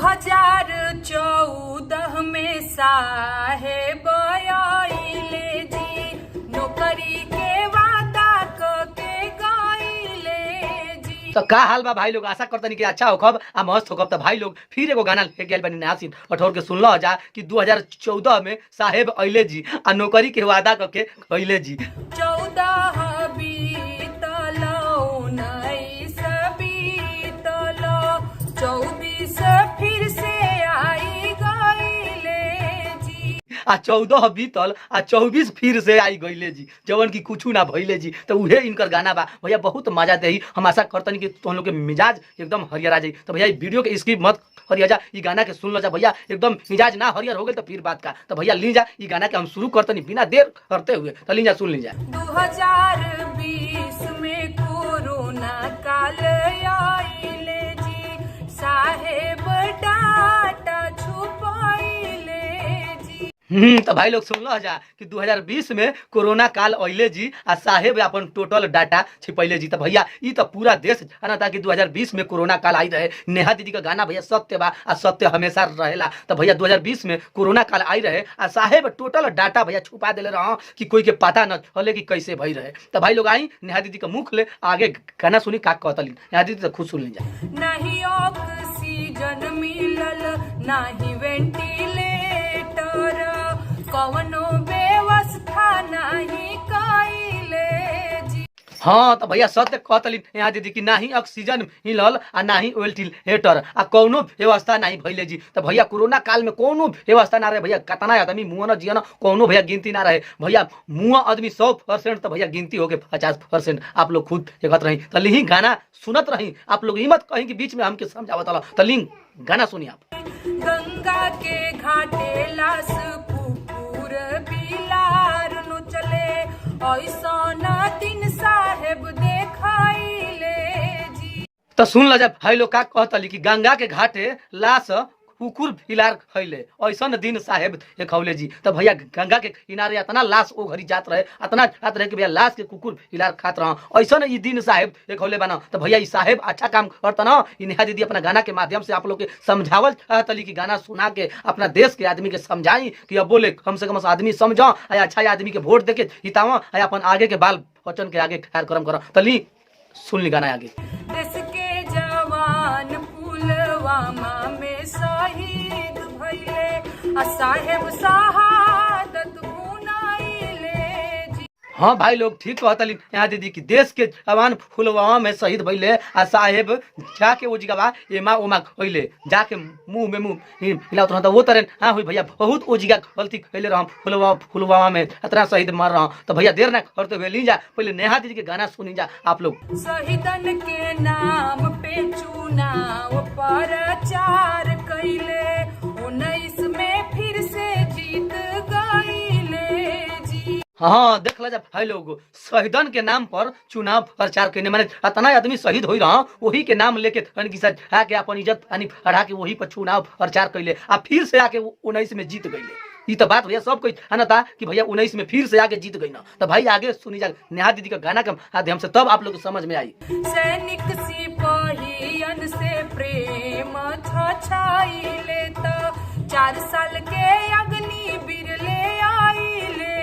2014 में साहेब आइले जी, नौकरी के वादा के गइले जी। तो का हाल बा भाई लोग, आशा करतनी कि अच्छा होखब आ मस्त होखब। तो भाई लोग फिर एगो गाना लेके आइल बानी नया सीन अठौर के सुनल जा कि 2014 में साहेब अइले जी आ नौकरी के वादा के अइले जी। 14 बीतल 19 बीतल 24 फिर से आई गइले जी। आ 14 बीतल आ 24 फिर से आई गइले जी, जवन की कुछ ना भइले जी। तो उहे इनकर गाना बा भैया, बहुत मजा दे। हम आशा करतनी कि तुम लोग के मिजाज एकदम हरियर जाई। तो भैया वीडियो के स्किप मत हरिया जा, ई गाना के सुन लो जा भैया। एकदम मिजाज ना हरियर हो गए तो फिर बात का। तो भैया ली जा ई गाना के हम शुरू करतनी बिना देर करते हुए। तो ली जा सुन ली जा। 2020 में कोरोना काल आइले जी, साहेब डाटा छुपाइले जी। तो भाई लोग सुन लो जा कि 2020 में कोरोना काल अइले जी आ साहेब अपन टोटल डाटा छिपैले जी। तो भैया ई तो पूरा देश जाना था कि 2020 में कोरोना काल आई रहे। नेहा दीदी का गाना भैया सत्य बा आ सत्य हमेशा रहेला। तो भैया 2020 में कोरोना काल आई रहे आ साहेब टोटल डाटा भैया छुपा देले रहा कि कोई के पता न चले कि कैसे भई रहे। तो भाई लोग आई नेहा दीदी का मुख ले आगे गाना सुनी का कहतली। नेहा दीदी तो खुद सुन ली जा। नहीं ऑक्सीजन मिलल नहीं वेंटिलेटर, कवनो व्यवस्था नहीं कइले जी। हाँ तो भैया सत्य कहतली यहाँ दीदी कि नाही ऑक्सीजन मिलल आ नाही वेंटिलेटर आ कौनो व्यवस्था नहीं भइले जी। तो भैया कोरोना काल में कोनो व्यवस्था ना रहे भैया। कतना आदमी मुँह न जियन कोनो भैया गिनती ना रहे भैया। मुँह आदमी 100% तो भैया गिनती हो गए 50%। आप लोग खुद देखत रही। तो लिही गाना सुनत रही। आप लोग हिम्मत कहीं कि बीच में हमके समझावत रहा। तो लिंग गाना सुनी आप। गंगा के घाटे लाश कुकुर बिलार नु चले, ऐसा दिन साहेब देखाइले जी। तो सुन लो जब भाई लोग का कहतली कि गंगा के घाटे लाश कुकुर फिलार खैले, ऐसा दिन साहेब देखौले जी। तो भैया गंगा के किनारे इतना लाश ओ घड़ी जात रहे, इतना जात रहे कि भैया लाश के कुकुर फिलार खात रहा। ऐसा ई दिन साहेब देखौले बना। तो भैया ई साहेब अच्छा काम करता ना। नेहा दीदी अपना गाना के माध्यम से आप लोग के समझावल चाहतली कि गाना सुना के अपना देश के आदमी के समझाई कि अब बोले कम से कम आदमी समझो आ अच्छा आदमी के वोट देके हितावा आ अपन आगे के बाल बच्चन के आगे खैर करम करो। तो ली सुन ली गाना आगे। देश के जवान पुलवामा में शहीद भइले, आ साहेब शहादत भुनाइले जी। हाँ भाई लोग ठीक कहतली यहाँ दीदी कि देश के जवान पुलवामा में शहीद भइले आ साहेब जाके वो जगह एमा ओमा कइले जाके मुंह में मुंह हिलावत रहा। वो तरह हाँ हुई भैया बहुत वो जगह गलती कैले रहा पुलवामा में इतना शहीद मर रहा। तो भैया देर ना करते हुए ली जा पहले नेहा दीदी के गाना सुनी जा आप लोग। शहीदन के नाम पे चुनाव प्रचार कैले, 19 में फिर से जीत गइले जी। हाँ देख ला भाई लोग शहीदन के नाम पर चुनाव प्रचार करने माने इतना आदमी शहीद हो रहा वही के नाम लेके आके अपन इज्जत पानी बढ़ा के वही पर चुनाव प्रचार कैले आ फिर से आके 19 में जीत गईले। ये तो बात भैया सब कोई है था कि भैया 19 में फिर से आके जीत गई ना। तो भाई आगे सुनी जा नेहा दीदी का गाना के माध्यम से तब आप लोग को समझ में आई। सैनिक सिपाहियन से प्रेम छछाइले, तो 4 साल के अग्निवीर ले आइले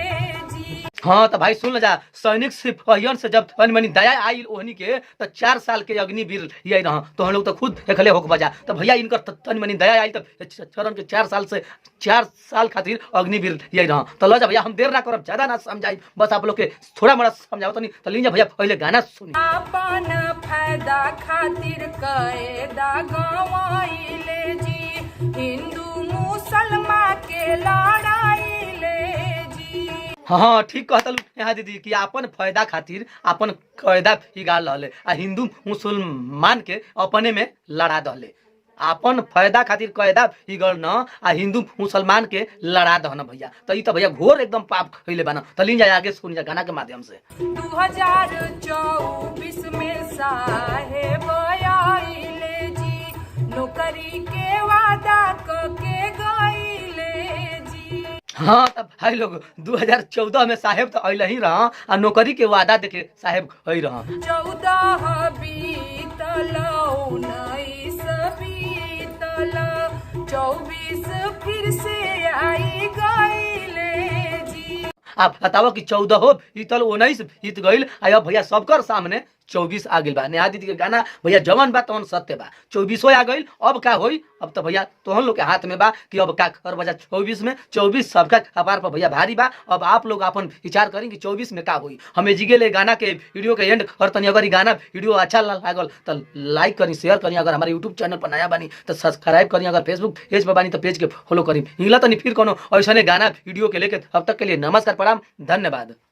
जी। हाँ तो भाई सुन जा सैनिक सिपाहियन से जब तन मनी दया आई ओहनी के तो 4 साल के अग्निवीर ये रहा। तो हम लोग तो खुद देखले होक बजा। तो भैया इनकर तन मनी दया आई तो चरण के 4 साल से 4 साल खातिर अग्निवीर ये रहा। तो लो जा भैया हम देर ना करब ज्यादा ना समझाई बस आप लोग के थोड़ा मोड़ा समझाओ तो नहीं। तो लीजिए भैया पहले गाना सुनी। अपन फायदा खातिर कायदा गवाइले जी, हिंदू मुसलमान के लड़ाइले जी। हाँ ठीक कहतलू यहाँ दीदी कि अपन फायदा खातिर अपन कायदा बिगाड़ रहले आ हिंदू मुसलमान के अपने में लड़ा दहले। अपन फायदा खातिर कायदा बिगड़ न आ हिंदू मुसलमान के लड़ा दहन भैया। तो ई तो भैया घोर एकदम पाप खैले बना। तो लीन जाए आगे सुन जा गाना के माध्यम से। 2024 में साहेब आइले जी, नौकरी के वादा के गइले जी। हाँ तब भाई लोग 2014 में साहेब तो अल ही रहा आ नौकरी के वादा देके साहेब आई रहा। 14 बीतल 19 बीतल 24 फिर से आई गईले जी। आप बताओ कि 14 हो बीतल 19 बीत गईल आ अब भैया सबकर सामने 24 आ गइल बा। नेहा दीदी के गाना भैया जवन बा तवन सत्य बा। 24 आ गइल, अब का होई? अब तो भैया तोहन लोग के हाथ में बा कि अब का कर बजा 24 में। 24 सबका कपार पर भैया भारी बा। अब आप लोग अपन विचार करें कि 24 में का होई। हमें जिगे ले गाना के वीडियो के एंड और तनी अगर ई गाना वीडियो अच्छा लागल तो लाइक करी, शेयर करी। अगर हमारे यूट्यूब चैनल पर नया बानी तो सब्सक्राइब करी। अगर फेसबुक पेज पर बानी तो पेज के फॉलो करी। हिला तनी फिर कोनो ऐसा गाना वीडियो के लेके अब तक के लिए नमस्कार, प्रणाम, धन्यवाद।